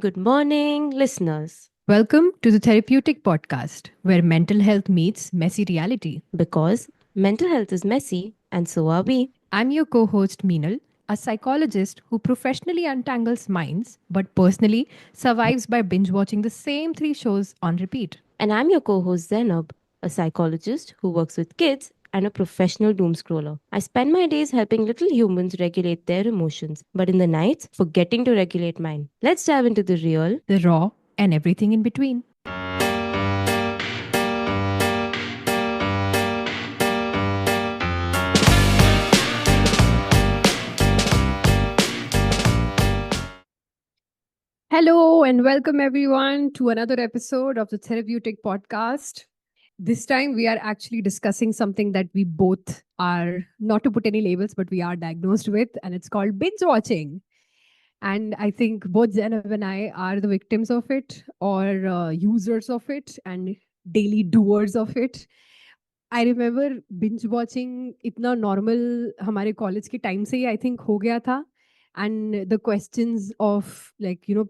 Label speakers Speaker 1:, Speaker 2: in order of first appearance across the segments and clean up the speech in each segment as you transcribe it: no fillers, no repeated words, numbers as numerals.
Speaker 1: Good morning, listeners.
Speaker 2: Welcome to the Therapeutic Podcast, where mental health meets messy reality.
Speaker 1: Because mental health is messy, and so are we.
Speaker 2: I'm your co host, Meenal, a psychologist who professionally untangles minds but personally survives by binge watching the same three shows on repeat.
Speaker 1: And I'm your co host, Zainab, a psychologist who works with kids and a professional doom scroller. I spend my days helping little humans regulate their emotions, but in the nights, forgetting to regulate mine. Let's dive into the real.
Speaker 2: The raw and everything in between. Hello, and welcome everyone to another episode of the Therapeutic Podcast. This time, we are actually discussing something that we both are, not to put any labels, but we are diagnosed with, and it's called binge watching. And I think both Zainab and I are the victims of it or users of it and daily doers of it. I remember binge watching इतना normal हमारे college के time से ही I think हो गया था. And the questions of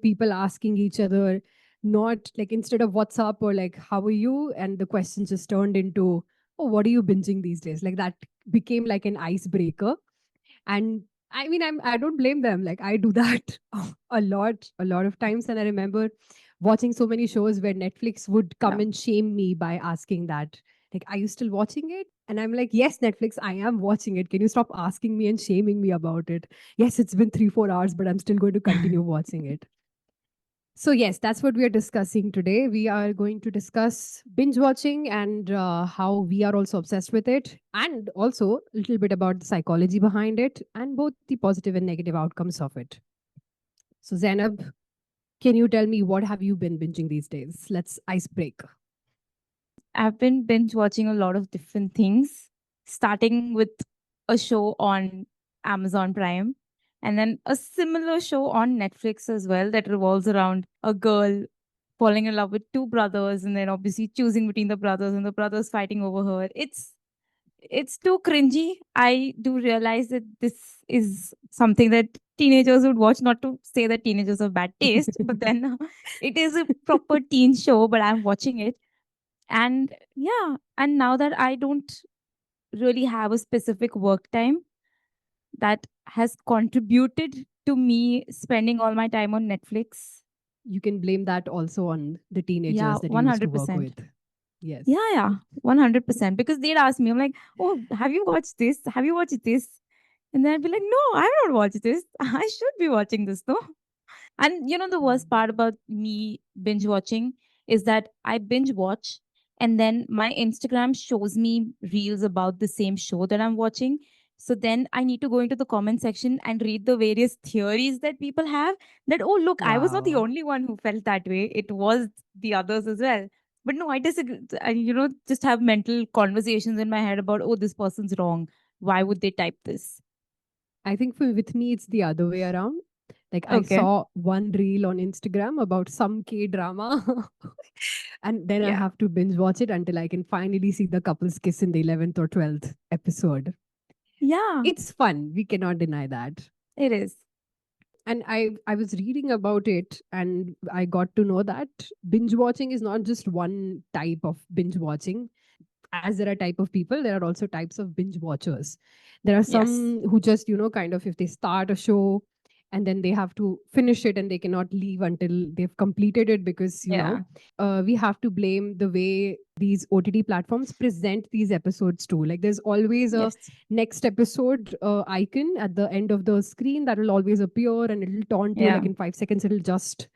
Speaker 2: people asking each other, not like instead of what's up or like how are you, and the questions just turned into, oh, what are you binging these days? Like that became like an icebreaker. And I mean, I don't blame them. Like I do that a lot of times. And I remember watching so many shows where Netflix would come and shame me by asking that, like, are you still watching it? And I'm like, yes, Netflix, I am watching it. Can you stop asking me and shaming me about it? Yes, it's been 3, 4 hours, but I'm still going to continue watching it. So, yes, that's what we are discussing today. We are going to discuss binge watching and how we are also obsessed with it, and also a little bit about the psychology behind it and both the positive and negative outcomes of it. So, Zainab, can you tell me what have you been binging these days? Let's ice break.
Speaker 3: I've been binge watching a lot of different things, starting with a show on Amazon Prime and then a similar show on Netflix as well that revolves around a girl falling in love with two brothers and then obviously choosing between the brothers and the brothers fighting over her. It's too cringy. I do realize that this is something that teenagers would watch, not to say that teenagers have bad taste, but then it is a proper teen show, but I'm watching it. And yeah, and now that I don't really have a specific work time, that has contributed to me spending all my time on Netflix.
Speaker 2: You can blame that also on the
Speaker 3: Yeah,
Speaker 2: teenagers that you used to work
Speaker 3: 100%.
Speaker 2: with. Yes.
Speaker 3: Yeah, 100%. Because they'd ask me, I'm like, oh, have you watched this? Have you watched this? And then I'd be like, no, I have not watched this. I should be watching this though. And the worst part about me binge watching is that I binge watch and then my Instagram shows me reels about the same show that I'm watching. So then I need to go into the comment section and read the various theories that people have that, oh, look, I was not the
Speaker 2: Wow.
Speaker 3: only one who felt that way. It was the others as well. But no, I disagree. I, just have mental conversations in my head about, oh, this person's wrong. Why would they type this?
Speaker 2: I think with me, it's the other way around. Like I
Speaker 3: Okay.
Speaker 2: saw one reel on Instagram about some K drama, and then I
Speaker 3: Yeah.
Speaker 2: have to binge watch it until I can finally see the couple's kiss in the 11th or 12th episode.
Speaker 3: Yeah,
Speaker 2: It's fun. We cannot deny that.
Speaker 3: it is.
Speaker 2: And I was reading about it, and I got to know that binge watching is not just one type of binge watching. As there are type of people, there are also types of binge watchers. There are
Speaker 3: Yes.
Speaker 2: some who just kind of, if they start a show and then they have to finish it and they cannot leave until they've completed it, because
Speaker 3: Yeah.
Speaker 2: we have to blame the way these OTT platforms present these episodes too. Like there's always a
Speaker 3: Yes.
Speaker 2: next episode icon at the end of the screen that will always appear, and it'll taunt you like
Speaker 3: Yeah.
Speaker 2: in 5 seconds. It'll just,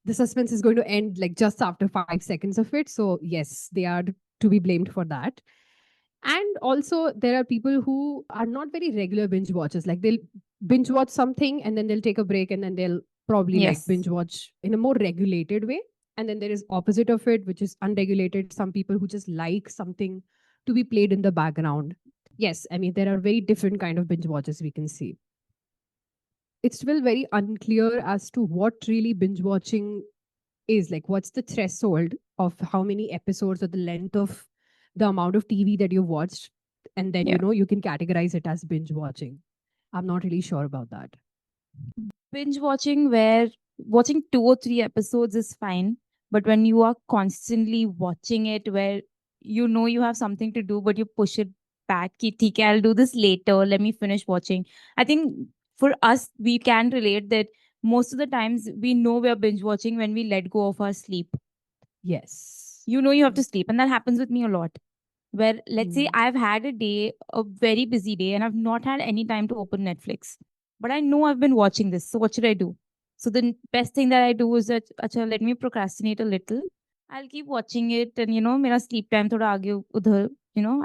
Speaker 2: the suspense is going to end like just after 5 seconds of it. So yes, they are to be blamed for that. And also there are people who are not very regular binge watchers. Like they'll binge watch something and then they'll take a break and then they'll probably like
Speaker 3: Yes.
Speaker 2: binge watch in a more regulated way. And then there is opposite of it, which is unregulated. Some people who just like something to be played in the background. Yes, I mean there are very different kind of binge watchers we can see. It's still very unclear as to what really binge watching is. Like what's the threshold of how many episodes or the length of the amount of TV that you've watched, and then
Speaker 3: Yeah.
Speaker 2: you can categorize it as binge watching. I'm not really sure about that.
Speaker 3: Binge watching where watching 2 or 3 episodes is fine, but when you are constantly watching it where you know you have something to do but you push it back, ki, theek hai, I'll do this later, let me finish watching. I think for us we can relate that most of the times we know we are binge watching when we let go of our sleep.
Speaker 2: Yes.
Speaker 3: You know you have to sleep, and that happens with me a lot, where let's say
Speaker 2: Mm.
Speaker 3: I've had a day, a very busy day, and I've not had any time to open Netflix. But I know I've been watching this. So what should I do? So the best thing that I do is that, acha, let me procrastinate a little. I'll keep watching it, and mera sleep time thoda aage udhar,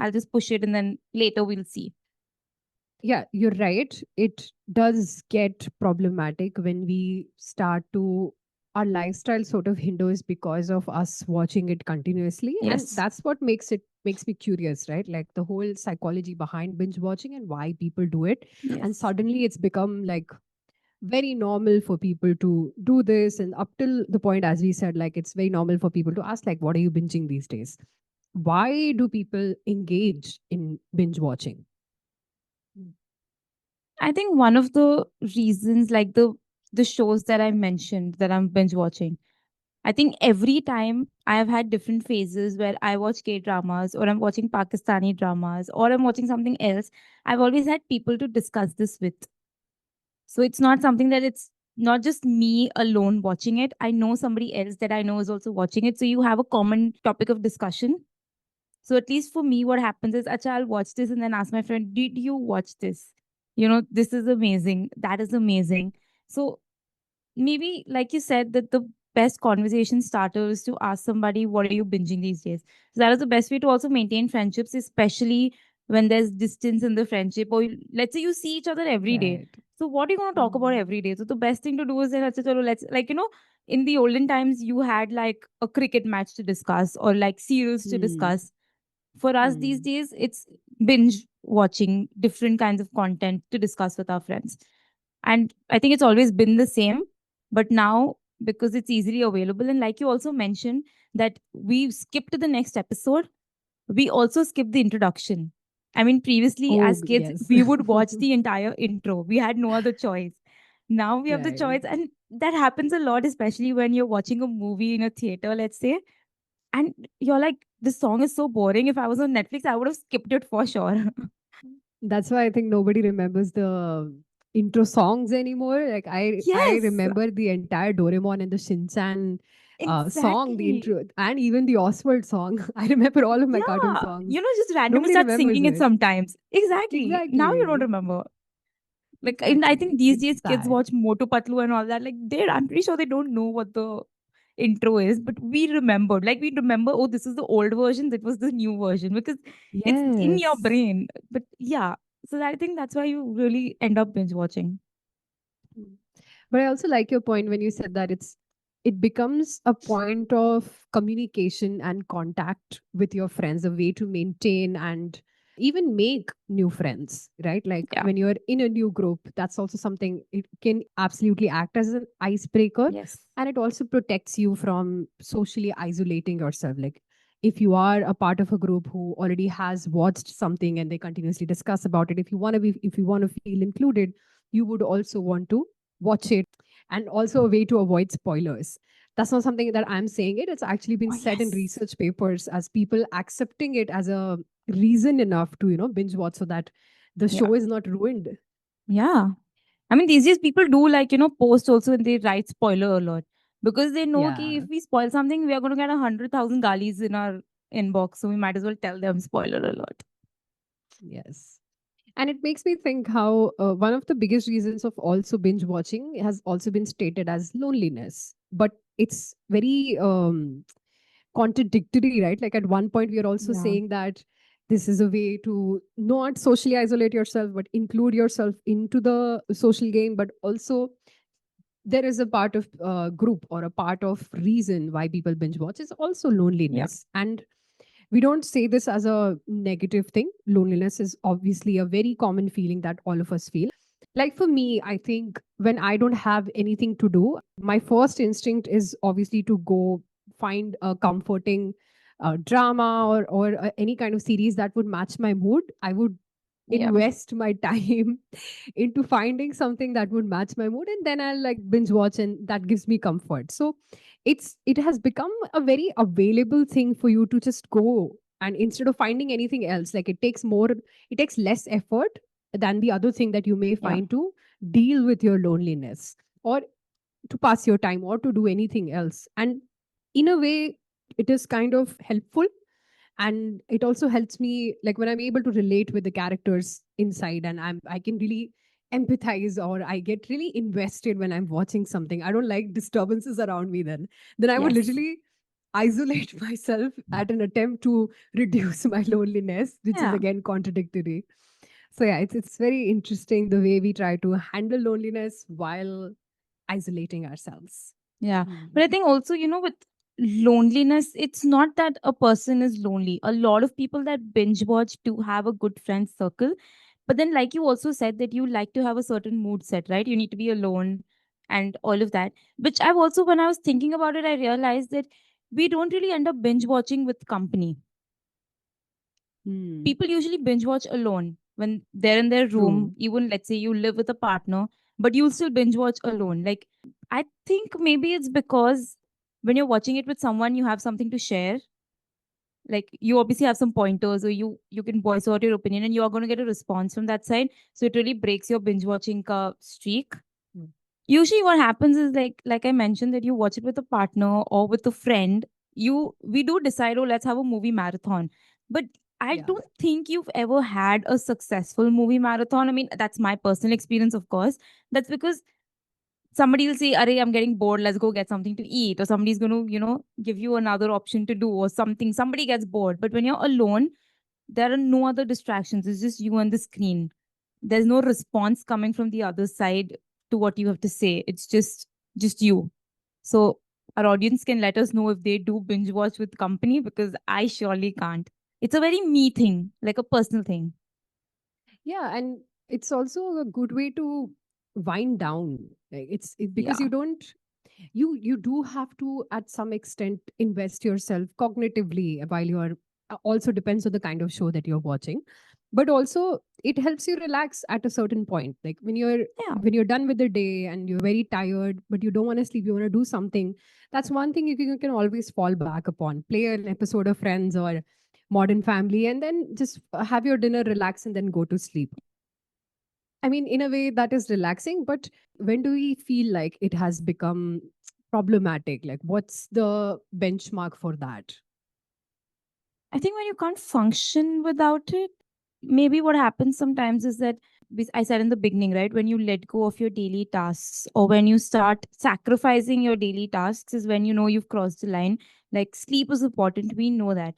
Speaker 3: I'll just push it, and then later we'll see.
Speaker 2: Yeah, you're right. It does get problematic when we start to our lifestyle sort of hinders because of us watching it continuously. And
Speaker 3: Yes.
Speaker 2: that's what makes me curious, right? Like the whole psychology behind binge watching and why people do it. And
Speaker 3: Yes.
Speaker 2: suddenly it's become like very normal for people to do this. And up till the point, as we said, like it's very normal for people to ask, like, what are you binging these days? Why do people engage in binge watching?
Speaker 3: I think one of the reasons, like the shows that I mentioned that I'm binge watching, I think every time I have had different phases where I watch K dramas or I'm watching Pakistani dramas or I'm watching something else. I've always had people to discuss this with. So it's not something that it's not just me alone watching it. I know somebody else that I know is also watching it. So you have a common topic of discussion. So at least for me, what happens is, Acha, I'll watch this and then ask my friend, did you watch this? This is amazing. That is amazing. So maybe like you said that the best conversation starter is to ask somebody, what are you binging these days? So that is the best way to also maintain friendships, especially when there's distance in the friendship, or let's say you see each other every day.
Speaker 2: Right.
Speaker 3: So what are you going to talk about
Speaker 2: Mm.
Speaker 3: every day? So the best thing to do is then, "Acha, chalo, let's, like, in the olden times you had like a cricket match to discuss or like serials to
Speaker 2: Mm.
Speaker 3: discuss. For us these
Speaker 2: Mm.
Speaker 3: days, it's binge watching different kinds of content to discuss with our friends. And I think it's always been the same. But now, because it's easily available, and like you also mentioned, that we skip to the next episode, we also skip the introduction. I mean, previously
Speaker 2: Oh,
Speaker 3: as kids,
Speaker 2: yes.
Speaker 3: we would watch the entire intro. We had no other choice. Now we have the
Speaker 2: Right.
Speaker 3: choice, and that happens a lot, especially when you're watching a movie in a theater, let's say, and you're like, this song is so boring. If I was on Netflix, I would have skipped it for sure.
Speaker 2: That's why I think nobody remembers the intro songs anymore. Like I
Speaker 3: Yes,
Speaker 2: remember the entire Doraemon and the Shinchan song, the
Speaker 3: exactly.
Speaker 2: intro, and even the Oswald song. I remember all of my cartoon
Speaker 3: Yeah.
Speaker 2: songs.
Speaker 3: Just randomly
Speaker 2: Nobody
Speaker 3: start
Speaker 2: remembers
Speaker 3: singing it
Speaker 2: it.
Speaker 3: sometimes. Exactly. Now you don't
Speaker 2: Exactly.
Speaker 3: remember. Like, I think
Speaker 2: Exactly.
Speaker 3: these
Speaker 2: It's
Speaker 3: days kids
Speaker 2: sad.
Speaker 3: watch Motu Patlu and all that. Like, I'm pretty sure they don't know what the intro is, but we remembered. Like, we remember, oh, this is the old version, that was the new version, because it's in your
Speaker 2: Yes.
Speaker 3: brain. But yeah, so I think that's why you really end up binge watching.
Speaker 2: Mm. But I also like your point when you said that it becomes a point of communication and contact with your friends, a way to maintain and even make new friends, right? Like
Speaker 3: Yeah.
Speaker 2: when you're in a new group, that's also something it can absolutely act as an icebreaker,
Speaker 3: Yes.
Speaker 2: and it also protects you from socially isolating yourself. Like if you are a part of a group who already has watched something and they continuously discuss about it, if you want to feel included, you would also want to watch it, and also a way to avoid spoilers. That's not something that I'm saying it. It's actually been
Speaker 3: Oh,
Speaker 2: said in
Speaker 3: yes.
Speaker 2: research papers as people accepting it as a reason enough to, binge watch so that the
Speaker 3: Yeah.
Speaker 2: show is not ruined.
Speaker 3: Yeah. I mean, these days people do like, post also and they write spoiler alert because they know ki if
Speaker 2: Yeah.
Speaker 3: we spoil something, we are going to get 100,000 galis in our inbox. So we might as well tell them spoiler alert.
Speaker 2: Yes. And it makes me think how one of the biggest reasons of also binge watching has also been stated as loneliness. But it's very contradictory, right? Like at one point, we are also
Speaker 3: Yeah.
Speaker 2: saying that this is a way to not socially isolate yourself, but include yourself into the social game. But also, there is a part of group or a part of reason why people binge watch is also
Speaker 3: Yeah.
Speaker 2: loneliness. And we don't say this as a negative thing. Loneliness is obviously a very common feeling that all of us feel. Like for me, I think when I don't have anything to do, my first instinct is obviously to go find a comforting drama or any kind of series that would match my mood. I would
Speaker 3: Yeah.
Speaker 2: invest my time into finding something that would match my mood, and then I'll like binge watch, and that gives me comfort. So it has become a very available thing for you to just go, and instead of finding anything else, like it takes less effort than the other thing that you may
Speaker 3: Yeah.
Speaker 2: find to deal with your loneliness, or to pass your time, or to do anything else. And in a way, it is kind of helpful, and it also helps me, like when I'm able to relate with the characters inside, and I can really empathize, or I get really invested when I'm watching something. I don't like disturbances around me. Then I would
Speaker 3: Yes.
Speaker 2: literally isolate myself at an attempt to reduce my loneliness, which is
Speaker 3: Yeah.
Speaker 2: again contradictory. So yeah, it's very interesting the way we try to handle loneliness while isolating ourselves.
Speaker 3: Yeah.
Speaker 2: Hmm.
Speaker 3: But I think also, with loneliness, it's not that a person is lonely. A lot of people that binge watch do have a good friend circle. But then, like you also said, that you like to have a certain mood set, right? You need to be alone and all of that. Which I've also, when I was thinking about it, I realized that we don't really end up binge watching with company.
Speaker 2: Hmm.
Speaker 3: People usually binge watch alone when they're in their room.
Speaker 2: True.
Speaker 3: Even let's say you live with a partner, but you'll still binge watch alone. Like, I think maybe it's because when you're watching it with someone, you have something to share. Like, you obviously have some pointers, or you can voice out your opinion, and you are going to get a response from that side. So it really breaks your binge watching streak.
Speaker 2: Mm.
Speaker 3: Usually what happens is, like I mentioned, that you watch it with a partner or with a friend. We do decide, oh, let's have a movie marathon. But I
Speaker 2: Yeah.
Speaker 3: don't think you've ever had a successful movie marathon. I mean, that's my personal experience, of course. That's because somebody will say, Arey, I'm getting bored, let's go get something to eat. Or somebody's going to, give you another option to do or something. Somebody gets bored. But when you're alone, there are no other distractions. It's just you and the screen. There's no response coming from the other side to what you have to say. It's just you. So our audience can let us know if they do binge watch with company, because I surely can't. It's a very me thing, like a personal thing.
Speaker 2: Yeah, and it's also a good way to wind down. Like because
Speaker 3: Yeah.
Speaker 2: you do have to at some extent invest yourself cognitively while you are, also depends on the kind of show that you're watching, but also it helps you relax at a certain point, like
Speaker 3: Yeah.
Speaker 2: when you're done with the day and you're very tired but you don't want to sleep, you want to do something. That's one thing you can always fall back upon, play an episode of Friends or Modern Family, and then just have your dinner, relax, and then go to sleep. I mean, in a way that is relaxing, but when do we feel like it has become problematic? Like, what's the benchmark for that?
Speaker 3: I think when you can't function without it, maybe what happens sometimes is that, I said in the beginning, right? When you let go of your daily tasks, or when you start sacrificing your daily tasks, is when you know you've crossed the line. Like, sleep is important. We know that.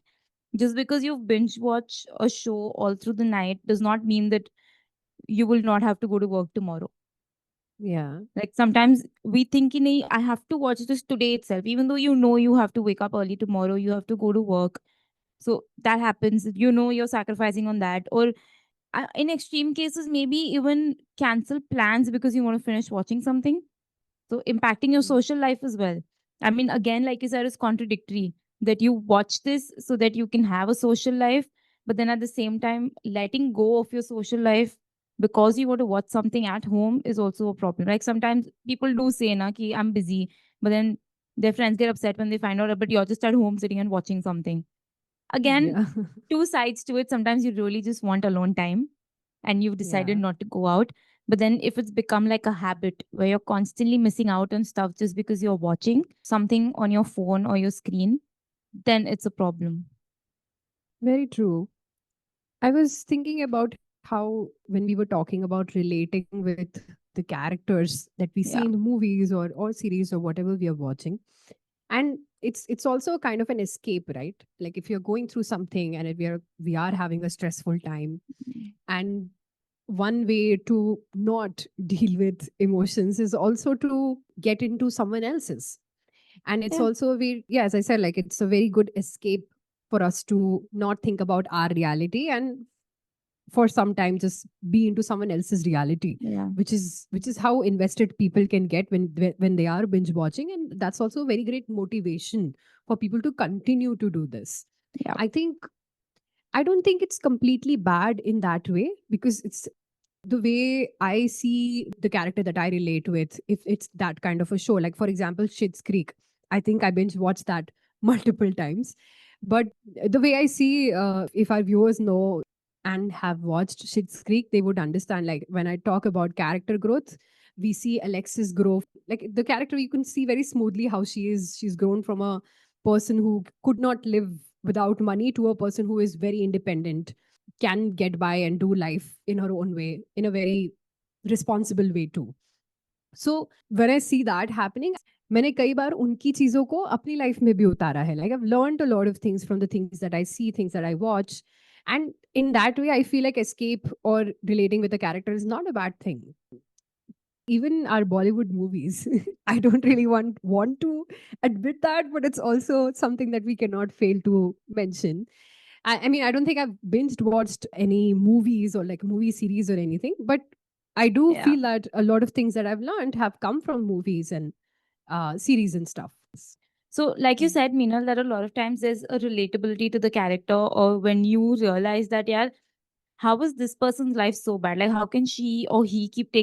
Speaker 3: Just because you've binge watch a show all through the night does not mean that you will not have to go to work tomorrow.
Speaker 2: Yeah.
Speaker 3: Like, sometimes we think, I have to watch this today itself, even though you know you have to wake up early tomorrow, you have to go to work. So that happens, you're sacrificing on that. Or in extreme cases, maybe even cancel plans because you want to finish watching something. So impacting your
Speaker 2: Mm.
Speaker 3: social life as well. I mean, again, like you said, it's contradictory that you watch this so that you can have a social life, but then at the same time, letting go of your social life because you want to watch something at home is also a problem. Like, sometimes people do say, na, ki I'm busy, but then their friends get upset when they find out, but you're just at home sitting and watching something. Again,
Speaker 2: Yeah.
Speaker 3: two sides to it. Sometimes you really just want alone time and you've decided
Speaker 2: Yeah.
Speaker 3: not to go out. But then if it's become like a habit where you're constantly missing out on stuff just because you're watching something on your phone or your screen, then it's a problem.
Speaker 2: Very true. I was thinking about how, when we were talking about relating with the characters that we see in the
Speaker 3: Yeah.
Speaker 2: movies or series or whatever we are watching, and it's also kind of an escape, right? Like if you're going through something and if we are having a stressful time, and one way to not deal with emotions is also to get into someone else's, and it's
Speaker 3: Yeah.
Speaker 2: also a very, yeah, as I said, like it's a very good escape for us to not think about our reality, and for some time just be into someone else's reality,
Speaker 3: Yeah.
Speaker 2: which is how invested people can get when they are binge watching, and that's also a very great motivation for people to continue to do this.
Speaker 3: Yeah.
Speaker 2: I think I don't think it's completely bad in that way, because it's the way I see the character that I relate with, if it's that kind of a show. Like, for example, Schitt's Creek. I think I binge watched that multiple times. But the way I see, if our viewers know and have watched Schitt's Creek, they would understand. Like, when I talk about character growth, we see Alexis grow. Like, the character, you can see very smoothly how she's grown from a person who could not live without money to a person who is very independent, can get by and do life in her own way, in a very responsible way too. So when I see that happening, मैंने कई बार उनकी चीजों को अपनी life में भी उतारा है. Like, I've learned a lot of things from the things that I see, things that I watch, and in that way I feel like escape or relating with the character is not a bad thing. Even our Bollywood movies, I don't really want to admit that, but it's also something that we cannot fail to mention. I mean, I don't think I've binged watched any movies or like movie series or anything, but I do
Speaker 3: Yeah.
Speaker 2: feel that a lot of things that I've learned have come from movies and series and stuff.
Speaker 3: So, like you said, Meenal, that a lot of times there's a relatability to the character, or when you realize that, yeah, how is this person's life so bad? Like, how can she or he keep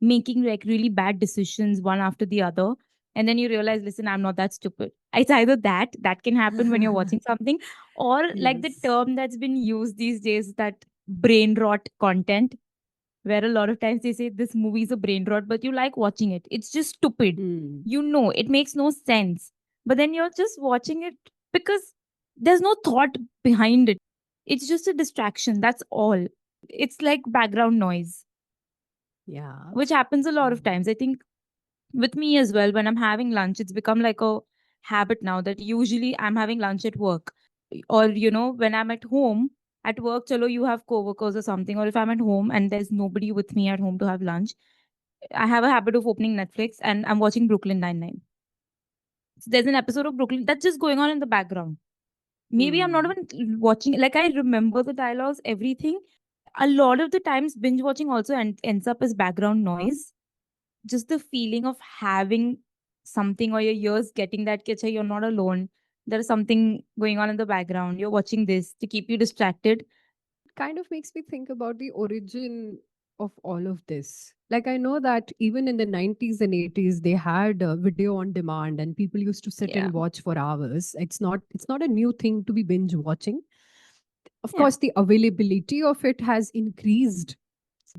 Speaker 3: making like really bad decisions one after the other? And then you realize, listen, I'm not that stupid. It's either that can happen when you're watching something, or like the
Speaker 2: Yes.
Speaker 3: term that's been used these days, that brain rot content, where a lot of times they say this movie is a brain rot, but you like watching it. It's just stupid.
Speaker 2: Hmm.
Speaker 3: You know, it makes no sense. But then you're just watching it because there's no thought behind it. It's just a distraction. That's all. It's like background noise,
Speaker 2: Yeah.
Speaker 3: which happens a lot of
Speaker 2: Hmm.
Speaker 3: times. I think with me as well, when I'm having lunch, it's become like a habit now that usually I'm having lunch at work. Or, when I'm at home, at work, chalo, you have coworkers or something. Or if I'm at home and there's nobody with me at home to have lunch, I have a habit of opening Netflix and I'm watching Brooklyn Nine-Nine. So there's an episode of Brooklyn that's just going on in the background. Maybe I'm not
Speaker 2: Hmm.
Speaker 3: even watching, like, I remember the dialogues, everything. A lot of the times, binge watching also ends up as background noise. Just the feeling of having something, or your ears getting that, kitchen, you're not alone. There's something going on in the background. You're watching this to keep you distracted.
Speaker 2: Kind of makes me think about the origin of all of this. Like, I know that even in the 90s and 80s, they had video on demand, and people used to sit
Speaker 3: Yeah.
Speaker 2: and watch for hours. It's not a new thing to be binge watching. Of
Speaker 3: Yeah.
Speaker 2: course, the availability of it has increased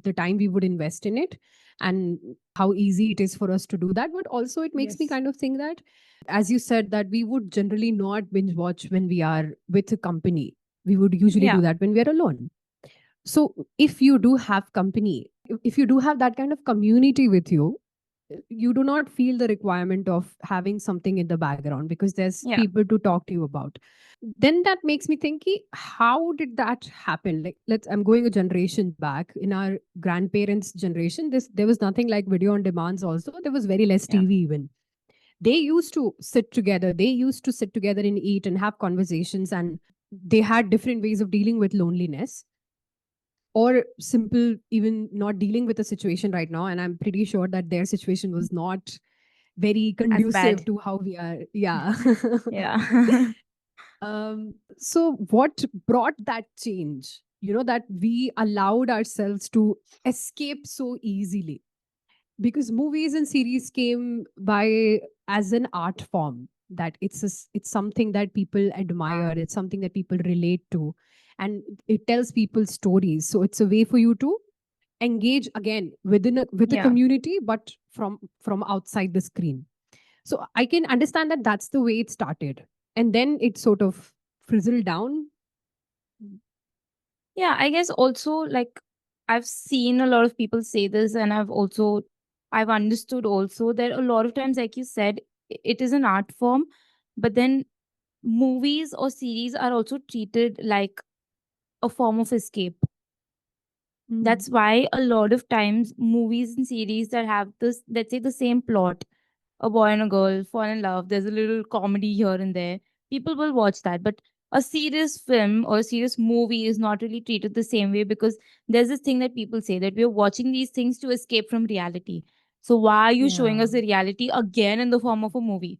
Speaker 2: the time we would invest in it and how easy it is for us to do that. But also, it makes me
Speaker 3: Yes.
Speaker 2: kind of think that, as you said, that we would generally not binge watch when we are with a company. We would usually
Speaker 3: Yeah.
Speaker 2: do that when we are alone. So if you do have company, if you do have that kind of community with you, you do not feel the requirement of having something in the background because there's
Speaker 3: Yeah.
Speaker 2: people to talk to you about. Then that makes me think, how did that happen? Like, I'm going a generation back. In our grandparents generation, there was nothing like video on demands. Also, there was very less
Speaker 3: Yeah.
Speaker 2: TV even. They used to sit together, and eat and have conversations, and they had different ways of dealing with loneliness, or simple even not dealing with a situation right now. And I'm pretty sure that their situation was not very
Speaker 3: As
Speaker 2: conducive
Speaker 3: bad.
Speaker 2: to how we are. Yeah.
Speaker 3: Yeah.
Speaker 2: So what brought that change, that we allowed ourselves to escape so easily? Because movies and series came by as an art form, that it's something that people admire, it's something that people relate to, and it tells people stories. So it's a way for you to engage again with a
Speaker 3: Yeah.
Speaker 2: community, but from outside the screen. So I can understand that that's the way it started, and then it sort of frizzled down.
Speaker 3: Yeah, I guess also, like, I've seen a lot of people say this, and I've understood also that a lot of times, like you said, it is an art form, but then movies or series are also treated like a form of escape.
Speaker 2: Mm.
Speaker 3: That's why a lot of times movies and series that have this, let's say, the same plot, a boy and a girl fall in love, there's a little comedy here and there, people will watch that. But a serious film or a serious movie is not really treated the same way, because there's this thing that people say that we're watching these things to escape from reality. So why are you showing
Speaker 2: Yeah.
Speaker 3: us the reality again in the form of a movie?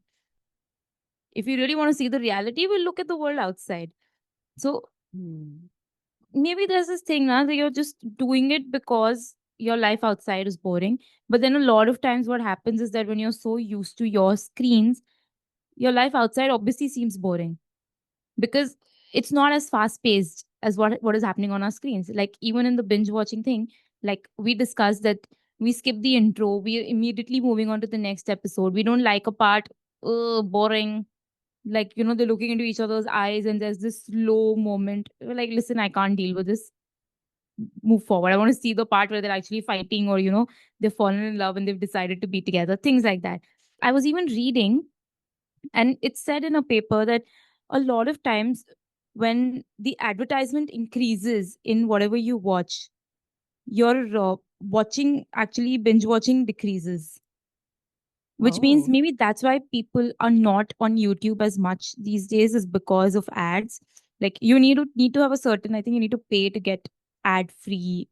Speaker 3: If you really want to see the reality, we'll look at the world outside. So
Speaker 2: Mm.
Speaker 3: maybe there's this thing now that you're just doing it because your life outside is boring. But then a lot of times what happens is that when you're so used to your screens, your life outside obviously seems boring because it's not as fast paced as what is happening on our screens. Like even in the binge watching thing, like we discussed that we skip the intro, we are immediately moving on to the next episode. We don't like a part, boring. Like, they're looking into each other's eyes and there's this slow moment. We're like, listen, I can't deal with this. Move forward. I want to see the part where they're actually fighting, or they've fallen in love and they've decided to be together. Things like that. I was even reading, and it said in a paper that a lot of times when the advertisement increases in whatever you watch, your watching, actually binge watching, decreases, which means
Speaker 2: Oh,
Speaker 3: maybe that's why people are not on YouTube as much these days, is because of ads. Like you need to have a certain, I think you need to pay to get ad free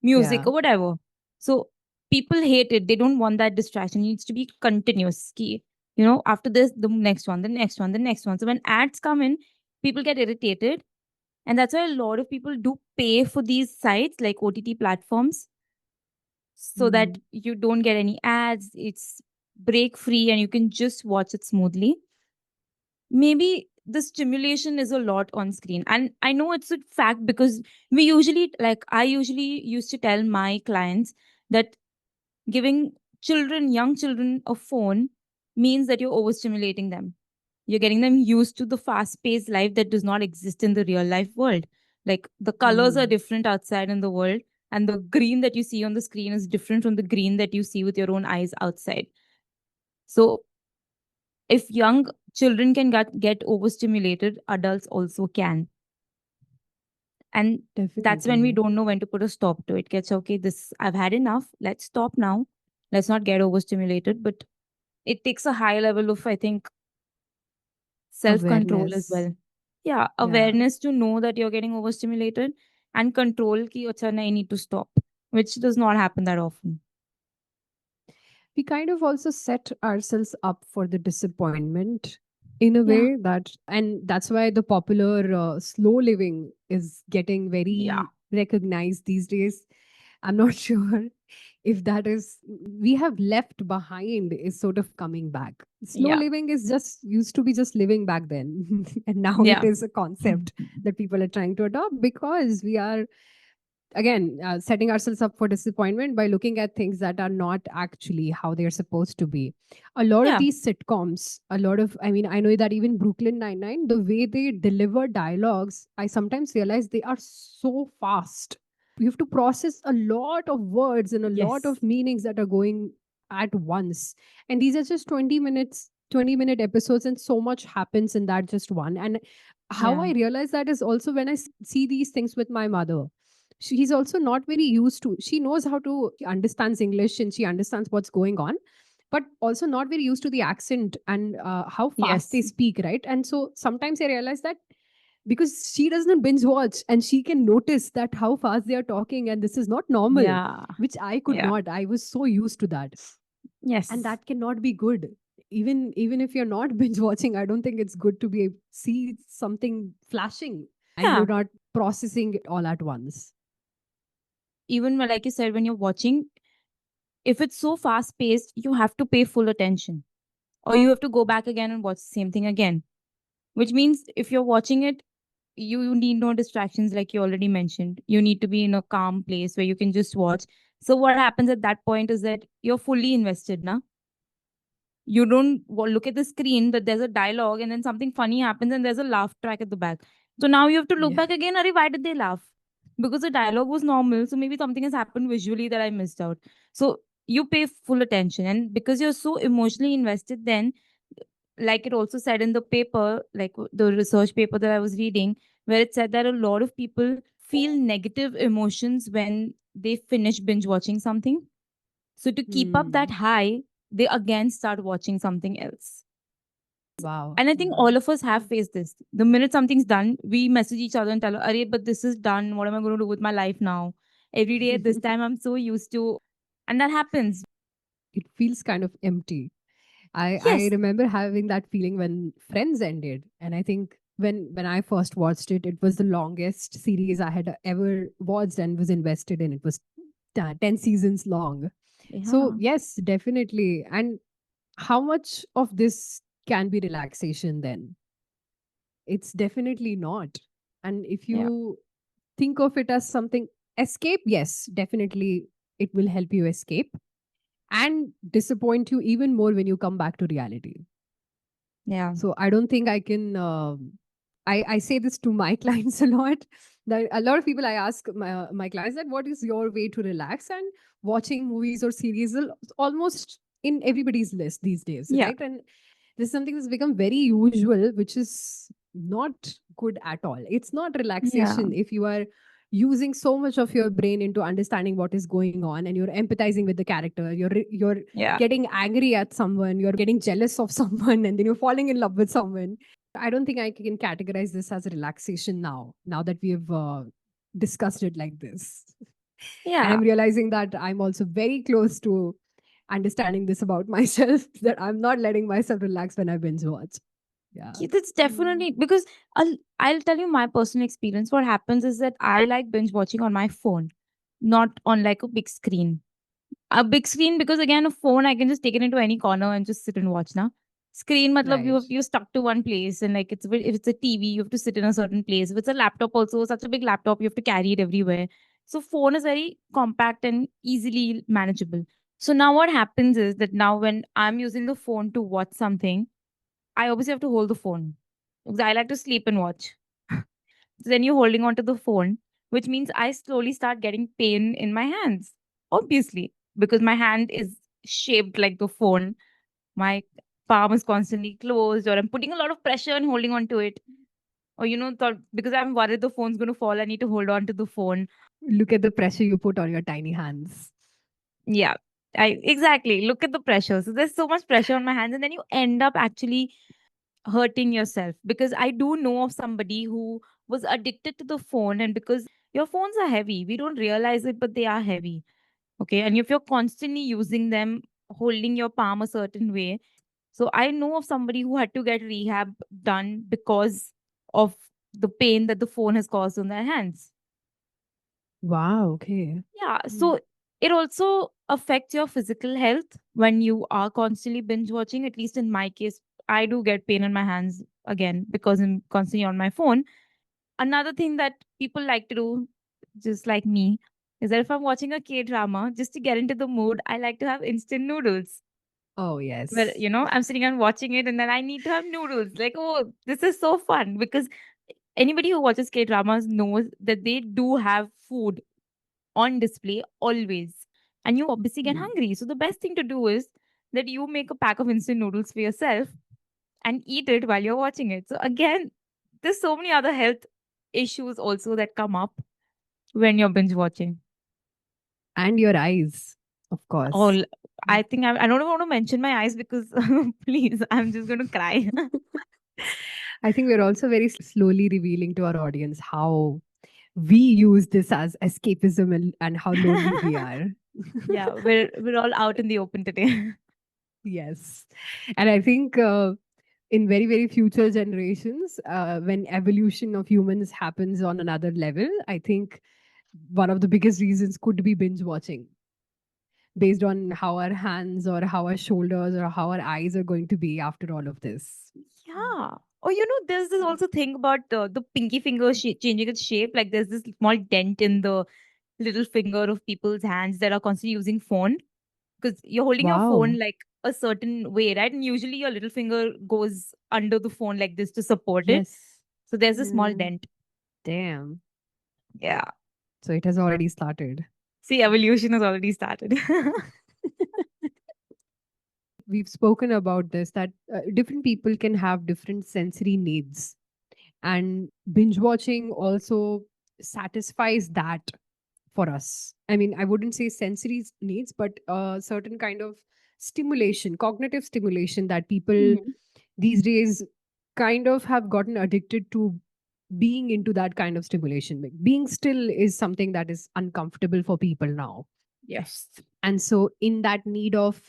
Speaker 3: music
Speaker 2: yeah.
Speaker 3: or whatever. So people hate it. They don't want that distraction. It needs to be continuous. After this, the next one, the next one, the next one. So when ads come in, people get irritated. And that's why a lot of people do pay for these sites like OTT platforms so that
Speaker 2: Hmm.
Speaker 3: you don't get any ads. It's break free and you can just watch it smoothly. Maybe the stimulation is a lot on screen. And I know it's a fact because I usually used to tell my clients that giving young children, a phone means that you're overstimulating them. You're getting them used to the fast paced life that does not exist in the real life world. Like the colors are
Speaker 2: Hmm.
Speaker 3: different outside in the world, and the green that you see on the screen is different from the green that you see with your own eyes outside. So if young children can get overstimulated, adults also can. And that's when we
Speaker 2: Definitely.
Speaker 3: don't know when to put a stop to it. Gets okay, this I've had enough. Let's stop now. Let's not get overstimulated. But it takes a high level of, I think, self control as
Speaker 2: Awareness.
Speaker 3: well. Yeah,
Speaker 2: Yeah.
Speaker 3: awareness to know that you're getting overstimulated, and control ki acha nahi, I need to stop, which does not happen that often.
Speaker 2: We kind of also set ourselves up for the disappointment in a
Speaker 3: Yeah.
Speaker 2: way that, and that's why the popular slow living is getting
Speaker 3: Yeah.
Speaker 2: very recognized these days. I'm not sure if that is, we have left behind is sort of coming back. Slow
Speaker 3: Yeah.
Speaker 2: living is just used to be just living back then. And now it
Speaker 3: Yeah.
Speaker 2: is a concept that people are trying to adopt because we are again setting ourselves up for disappointment by looking at things that are not actually how they're supposed to be. A lot of
Speaker 3: Yeah.
Speaker 2: these sitcoms, a lot of, I mean, I know that even Brooklyn 99, the way they deliver dialogues, I sometimes realize they are so fast. You have to process a lot of words and a lot
Speaker 3: Yes.
Speaker 2: of meanings that are going at once. And these are just 20 minutes, 20-minute episodes, and so much happens in that just one. And how
Speaker 3: Yeah.
Speaker 2: I realize that is also when I see these things with my mother. She's also not very used to, she knows how to, she understands English and she understands what's going on, but also not very used to the accent and how fast they
Speaker 3: Yes.
Speaker 2: speak, right? And so sometimes I realize that because she doesn't binge watch and she can notice that how fast they are talking and this is not normal,
Speaker 3: Yeah.
Speaker 2: which I could
Speaker 3: Yeah.
Speaker 2: not. I was so used to that, and
Speaker 3: Yes.
Speaker 2: that cannot be good. Even if you're not binge watching, I don't think it's good to be see something flashing and
Speaker 3: Yeah.
Speaker 2: you're not processing it all at once.
Speaker 3: Even like you said, when you're watching, if it's so fast paced, you have to pay full attention, or you have to go back again and watch the same thing again. Which means if you're watching it, you need no distractions, like you already mentioned. You need to be in a calm place where you can just watch. So what happens at that point is that you're fully invested now. You don't look at the screen that there's a dialogue and then something funny happens and there's a laugh track at the back. So now you have to look
Speaker 2: Yeah.
Speaker 3: back again. Why did they laugh? Because the dialogue was normal. So maybe something has happened visually that I missed out. So you pay full attention. And because you're so emotionally invested, then, like it also said in the paper, like the research paper that I was reading, where it said that a lot of people feel negative emotions when they finish binge watching something. So to keep up that
Speaker 2: Hmm.
Speaker 3: high, they again start watching something else.
Speaker 2: Wow.
Speaker 3: And I think
Speaker 2: Yeah.
Speaker 3: all of us have faced this. The minute something's done, we message each other and tell, Arey, but this is done. What am I going to do with my life now? Every day at this time, I'm so used to. And that happens.
Speaker 2: It feels kind of empty. I
Speaker 3: Yes.
Speaker 2: remember having that feeling when Friends ended, and I think when I first watched it, it was the longest series I had ever watched and was invested in. It was 10 seasons long. So
Speaker 3: Yeah.
Speaker 2: yes, definitely. And how much of this can be relaxation then? It's definitely not. And if
Speaker 3: Yeah.
Speaker 2: you think of it as something escape, yes, definitely it will help you escape and disappoint you even more when you come back to reality.
Speaker 3: Yeah.
Speaker 2: So I don't think I can. I say this to my clients a lot. That a lot of people I ask my clients that what is your way to relax, and watching movies or series is almost in everybody's list these days,
Speaker 3: Yeah.
Speaker 2: right? And this is something that's become very usual, which is not good at all. It's not
Speaker 3: Yeah.
Speaker 2: relaxation if you are using so much of your brain into understanding what is going on and you're empathizing with the character. You're
Speaker 3: Yeah.
Speaker 2: getting angry at someone, you're getting jealous of someone, and then you're falling in love with someone. I don't think I can categorize this as relaxation now that we've discussed it like this. And
Speaker 3: Yeah.
Speaker 2: I'm realizing that I'm also very close to understanding this about myself that I'm not letting myself relax when I binge watch. Yeah.
Speaker 3: That's definitely because I'll tell you my personal experience. What happens is that I like binge watching on my phone, not on like a big screen. A big screen because again a phone I can just take it into any corner and just sit and watch now. Screen matlab
Speaker 2: Right.
Speaker 3: you're stuck to one place and like if it's a TV you have to sit in a certain place. If it's a laptop also such a big laptop you have to carry it everywhere. So phone is very compact and easily manageable. So now what happens is that now when I'm using the phone to watch something, I obviously have to hold the phone because I like to sleep and watch. So then you're holding onto the phone, which means I slowly start getting pain in my hands. Obviously, because my hand is shaped like the phone. My palm is constantly closed, or I'm putting a lot of pressure and holding on to it. Or, because I'm worried the phone's going to fall, I need to hold on to the phone.
Speaker 2: Look at the pressure you put on your tiny hands.
Speaker 3: Yeah, I exactly. Look at the pressure. So there's so much pressure on my hands, and then you end up actually hurting yourself because I do know of somebody who was addicted to the phone, and because your phones are heavy, we don't realize it, but they are heavy. Okay. And if you're constantly using them, holding your palm a certain way. So I know of somebody who had to get rehab done because of the pain that the phone has caused on their hands.
Speaker 2: Wow. Okay.
Speaker 3: Yeah.
Speaker 2: Mm.
Speaker 3: So it also affects your physical health when you are constantly binge watching. At least in my case, I do get pain in my hands again because I'm constantly on my phone. Another thing that people like to do, just like me, is that if I'm watching a K drama, just to get into the mood, I like to have instant noodles.
Speaker 2: Oh,
Speaker 3: Where,
Speaker 2: yes.
Speaker 3: I'm sitting and watching it and then I need to have noodles. Like, oh, this is so fun because anybody who watches K dramas knows that they do have food on display always. And you obviously get
Speaker 2: Mm.
Speaker 3: hungry. So the best thing to do is that you make a pack of instant noodles for yourself and eat it while you're watching it. So again, there's so many other health issues also that come up when you're binge watching.
Speaker 2: And your eyes, of course.
Speaker 3: All I think I don't want to mention my eyes because please, I'm just going to cry.
Speaker 2: I think we're also very slowly revealing to our audience how we use this as escapism and how lonely we are.
Speaker 3: Yeah, we're all out in the open today.
Speaker 2: Yes. And I think in very, very future generations, when evolution of humans happens on another level, I think one of the biggest reasons could be binge watching based on how our hands or how our shoulders or how our eyes are going to be after all of this.
Speaker 3: Yeah. Oh, there's this also thing about the pinky finger changing its shape. Like there's this small dent in the little finger of people's hands that are constantly using phone because you're holding your phone
Speaker 2: Wow.
Speaker 3: like a certain way, right? And usually your little finger goes under the phone like this to support it.
Speaker 2: Yes.
Speaker 3: So there's a small
Speaker 2: Mm,
Speaker 3: dent.
Speaker 2: damn.
Speaker 3: Yeah.
Speaker 2: So it has already started.
Speaker 3: See, evolution has already started.
Speaker 2: We've spoken about this that different people can have different sensory needs, and binge watching also satisfies that for us. I mean, I wouldn't say sensory needs, but a certain kind of stimulation, cognitive stimulation that people
Speaker 3: Mhm.
Speaker 2: these days kind of have gotten addicted to being into that kind of stimulation. Like, being still is something that is uncomfortable for people now.
Speaker 3: Yes.
Speaker 2: And so in that need of,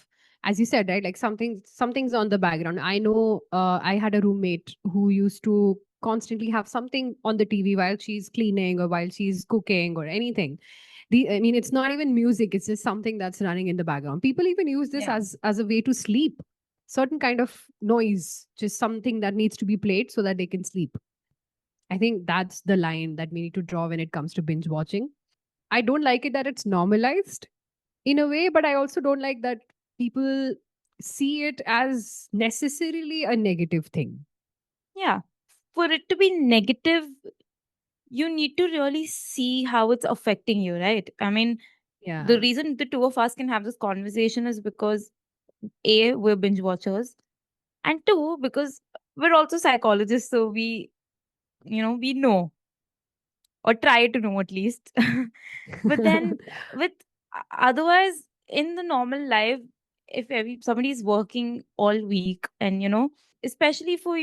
Speaker 2: as you said, right, like something's on the background. I know I had a roommate who used to constantly have something on the TV while she's cleaning or while she's cooking or anything. I mean, it's not even music, it's just something that's running in the background. People even use this
Speaker 3: Yeah.
Speaker 2: as a way to sleep. Certain kind of noise, just something that needs to be played so that they can sleep. I think that's the line that we need to draw when it comes to binge watching. I don't like it that it's normalized in a way, but I also don't like that people see it as necessarily a negative thing.
Speaker 3: Yeah. For it to be negative, you need to really see how it's affecting you, right? I mean, the
Speaker 2: Yeah.
Speaker 3: reason the two of us can have this conversation is because A, we're binge watchers, and two, because we're also psychologists, so we know, or try to know at least. But then with otherwise in the normal life, if somebody's working all week, and especially for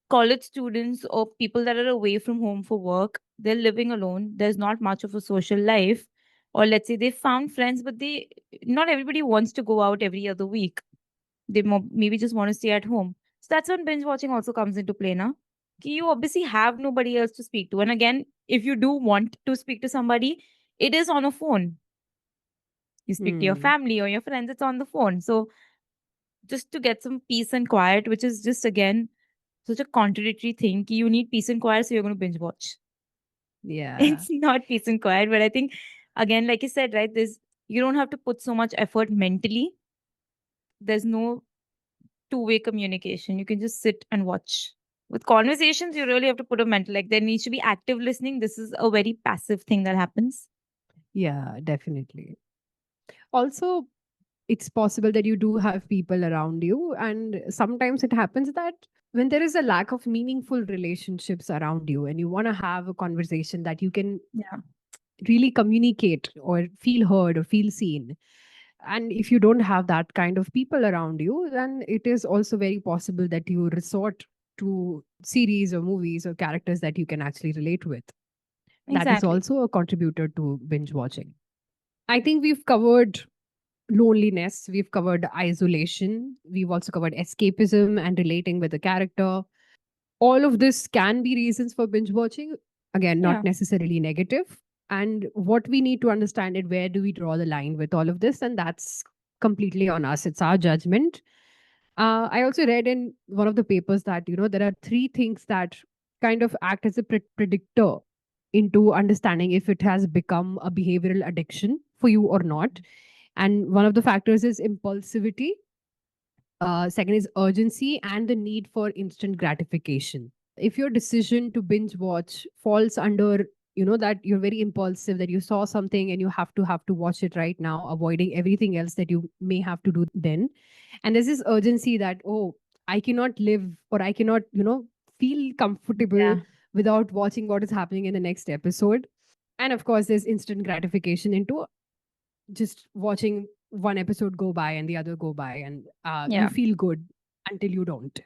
Speaker 3: college students or people that are away from home for work, they're living alone, there's not much of a social life, or let's say they found friends, but they not everybody wants to go out every other week. They maybe just want to stay at home. So that's when binge watching also comes into play now. You obviously have nobody else to speak to. And again, if you do want to speak to somebody, it is on a phone. You speak to your
Speaker 2: Hmm.
Speaker 3: family or your friends, it's on the phone. So just to get some peace and quiet, which is just again such a contradictory thing. You need peace and quiet, so you're going to binge watch.
Speaker 2: Yeah.
Speaker 3: It's not peace and quiet, but I think again, like you said, right, there's you don't have to put so much effort mentally. There's no two-way communication. You can just sit and watch. With conversations, you really have to put a mental, like there needs to be active listening. This is a very passive thing that happens.
Speaker 2: Yeah, definitely. Also, it's possible that you do have people around you, and sometimes it happens that when there is a lack of meaningful relationships around you and you want to have a conversation that you can
Speaker 3: Yeah.
Speaker 2: really communicate or feel heard or feel seen, and if you don't have that kind of people around you, then it is also very possible that you resort to series or movies or characters that you can actually relate with. That is
Speaker 3: Exactly.
Speaker 2: also a contributor to binge watching. I think we've covered loneliness, we've covered isolation, we've also covered escapism and relating with the character. All of this can be reasons for binge watching. Again, not
Speaker 3: Yeah.
Speaker 2: necessarily negative. And what we need to understand is where do we draw the line with all of this? And that's completely on us. It's our judgment. I also read in one of the papers that, there are three things that kind of act as a predictor into understanding if it has become a behavioral addiction for you or not. And one of the factors is impulsivity. Second is urgency and the need for instant gratification. If your decision to binge watch falls under, that you're very impulsive, that you saw something and you have to watch it right now, avoiding everything else that you may have to do then. And there's this urgency that, oh, I cannot live, or I cannot, feel comfortable
Speaker 3: Yeah.
Speaker 2: without watching what is happening in the next episode. And of course, there's instant gratification into just watching one episode go by and the other go by, and you
Speaker 3: Yeah.
Speaker 2: feel good until you don't.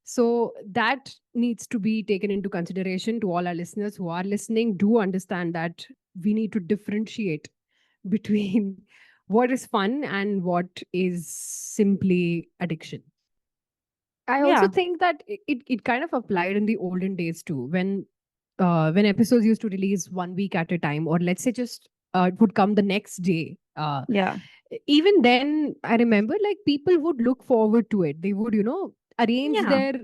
Speaker 2: So that needs to be taken into consideration. To all our listeners who are listening, do understand that we need to differentiate between what is fun and what is simply addiction. I also
Speaker 3: Yeah.
Speaker 2: think that it kind of applied in the olden days too, when episodes used to release 1 week at a time, or let's say just it would come the next day.
Speaker 3: Yeah.
Speaker 2: Even then, I remember like people would look forward to it. They would, arrange
Speaker 3: Yeah.
Speaker 2: their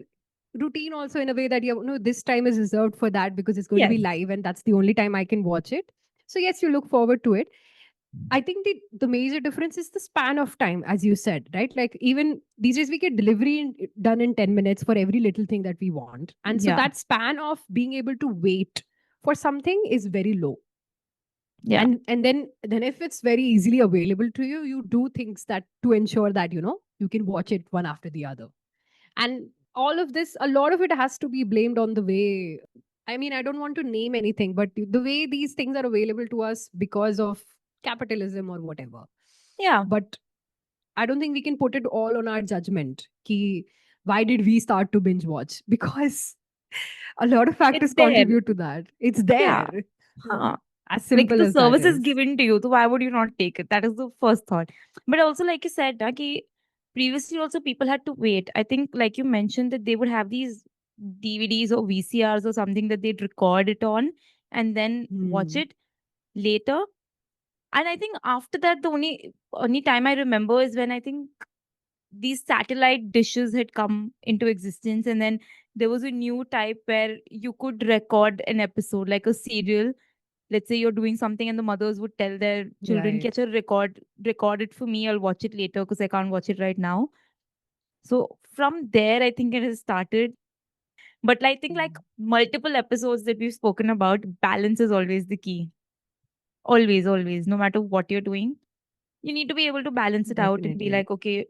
Speaker 2: routine also in a way that, this time is reserved for that because it's going to be
Speaker 3: Yes.
Speaker 2: live and that's the only time I can watch it. So yes, you look forward to it. I think the major difference is the span of time, as you said, right? Like even these days we get delivery done in 10 minutes for every little thing that we want. And so
Speaker 3: Yeah.
Speaker 2: that span of being able to wait for something is very low.
Speaker 3: Yeah.
Speaker 2: And then if it's very easily available to you, you do things that to ensure that, you can watch it one after the other. And all of this, a lot of it has to be blamed on the way, I mean, I don't want to name anything, but the way these things are available to us because of capitalism or whatever.
Speaker 3: Yeah.
Speaker 2: But I don't think we can put it all on our judgment. Ki, why did we start to binge watch? Because a lot of
Speaker 3: It's
Speaker 2: factors
Speaker 3: there.
Speaker 2: contribute to that. It's
Speaker 3: Yeah.
Speaker 2: there.
Speaker 3: Huh.
Speaker 2: As
Speaker 3: Like
Speaker 2: simple
Speaker 3: the
Speaker 2: as that
Speaker 3: service is
Speaker 2: is.
Speaker 3: given to you, so why would you not take it? That is the first thought. But also, like you said, ki previously also people had to wait. I think, like you mentioned, that they would have these DVDs or VCRs or something that they'd record it on and then watch
Speaker 2: Hmm.
Speaker 3: it later. And I think after that, the only time I remember is when I think these satellite dishes had come into existence, and then there was a new type where you could record an episode like a serial. Let's say you're doing something and the mothers would tell their children,
Speaker 2: Right.
Speaker 3: catch a record it for me, I'll watch it later because I can't watch it right now. So from there I think it has started. But I think like
Speaker 2: Hmm.
Speaker 3: multiple episodes that we've spoken about, balance is always the key. Always, no matter what you're doing, you need to be able to balance it out and be
Speaker 2: Definitely.
Speaker 3: like, okay,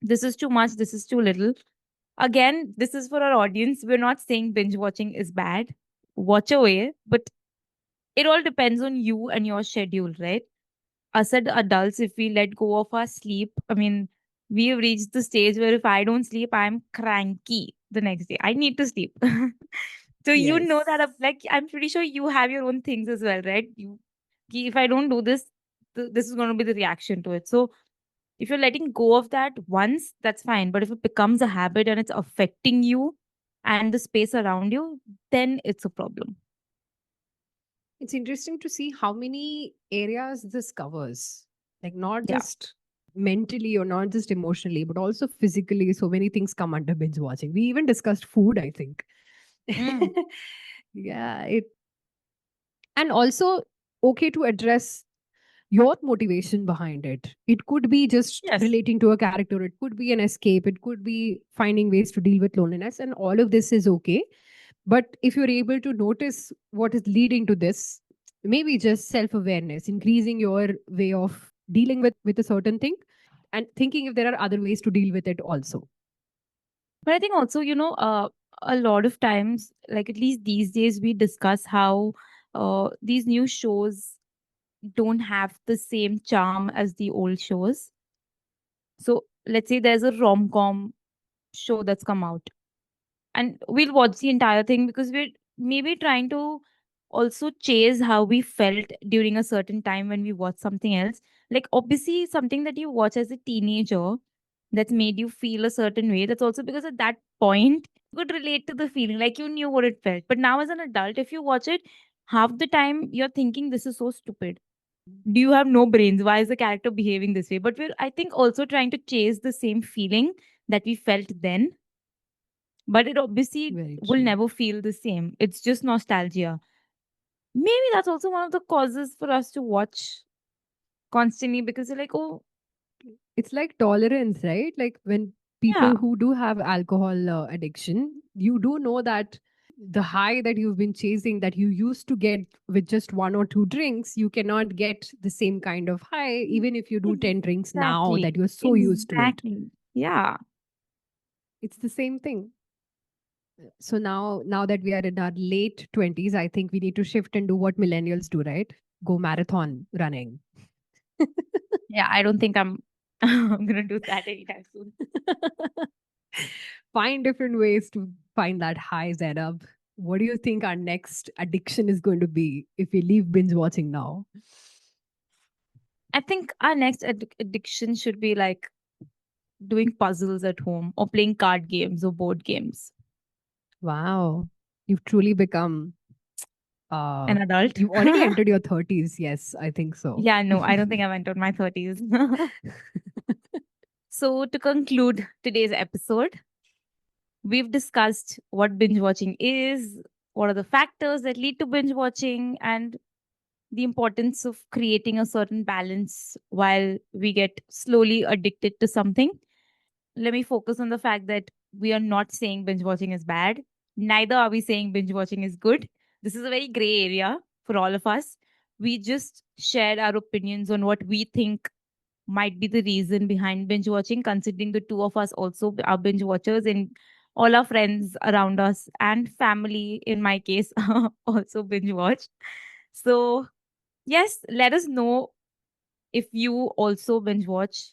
Speaker 3: this is too much, this is too little. Again, this is for our audience. We're not saying binge watching is bad. Watch away, but it all depends on you and your schedule, right? Us as adults, if we let go of our sleep, I mean, we have reached the stage where if I don't sleep, I'm cranky the next day. I need to sleep. So you know that,
Speaker 2: Yes.
Speaker 3: like, I'm pretty sure you have your own things as well, right? You, if I don't do this, this is going to be the reaction to it. So if you're letting go of that once, that's fine. But if it becomes a habit and it's affecting you and the space around you, then it's a problem.
Speaker 2: It's interesting to see how many areas this covers. Like, not
Speaker 3: Yeah.
Speaker 2: just mentally or not just emotionally, but also physically. So many things come under binge watching. We even discussed food, I think.
Speaker 3: Mm.
Speaker 2: Yeah. And also, okay to address your motivation behind it. It could be just
Speaker 3: Yes.
Speaker 2: relating to a character, it could be an escape, it could be finding ways to deal with loneliness, and all of this is okay. But if you're able to notice what is leading to this, maybe just self awareness, increasing your way of dealing with a certain thing, and thinking if there are other ways to deal with it also.
Speaker 3: But I think also, a lot of times, like at least these days, we discuss how these new shows don't have the same charm as the old shows. So let's say there's a rom com show that's come out, and we'll watch the entire thing because we're maybe trying to also chase how we felt during a certain time when we watch something else. Like, obviously, something that you watch as a teenager that's made you feel a certain way, that's also because at that point you could relate to the feeling, like you knew what it felt. But now, as an adult, if you watch it, half the time you're thinking, this is so stupid. Do you have no brains? Why is the character behaving this way? But we're, I think, also trying to chase the same feeling that we felt then, but it obviously
Speaker 2: Very
Speaker 3: will
Speaker 2: true.
Speaker 3: never feel the same. It's just nostalgia. Maybe that's also one of the causes for us to watch constantly because you're like, oh,
Speaker 2: It's like tolerance, right? Like when
Speaker 3: yeah,
Speaker 2: people who do have alcohol addiction, you do know that the high that you've been chasing that you used to get with just one or two drinks, you cannot get the same kind of high even if you do 10 drinks now
Speaker 3: exactly.
Speaker 2: that you're so used to it.
Speaker 3: Exactly. Yeah.
Speaker 2: It's the same thing. So now that we are in our late 20s, I think we need to shift and do what millennials do, right? Go marathon running.
Speaker 3: Yeah. I don't think I'm I'm gonna do that anytime soon.
Speaker 2: Find different ways to find that high, Zainab. What do you think our next addiction is going to be if we leave binge watching now?
Speaker 3: I think our next addiction should be like doing puzzles at home or playing card games or board games.
Speaker 2: Wow. You've truly become,
Speaker 3: An adult.
Speaker 2: you've already entered your 30s. Yes, I think so.
Speaker 3: Yeah, no, I don't think I've entered my 30s. So, to conclude today's episode, we've discussed what binge watching is, what are the factors that lead to binge watching, and the importance of creating a certain balance while we get slowly addicted to something. Let me focus on the fact that we are not saying binge watching is bad, neither are we saying binge watching is good. This is a very gray area for all of us. We just shared our opinions on what we think might be the reason behind binge watching, considering the two of us also are binge watchers and all our friends around us and family, in my case, also binge watch. So, yes, let us know if you also binge watch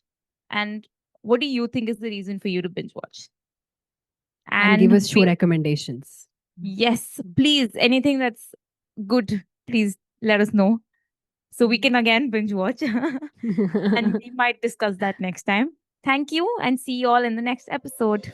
Speaker 3: and what do you think is the reason for you to binge watch.
Speaker 2: And give
Speaker 3: And
Speaker 2: us show recommendations.
Speaker 3: yes, please, anything that's good, please let us know so we can again binge watch. And we might discuss that next time. Thank you and see you all in the next episode.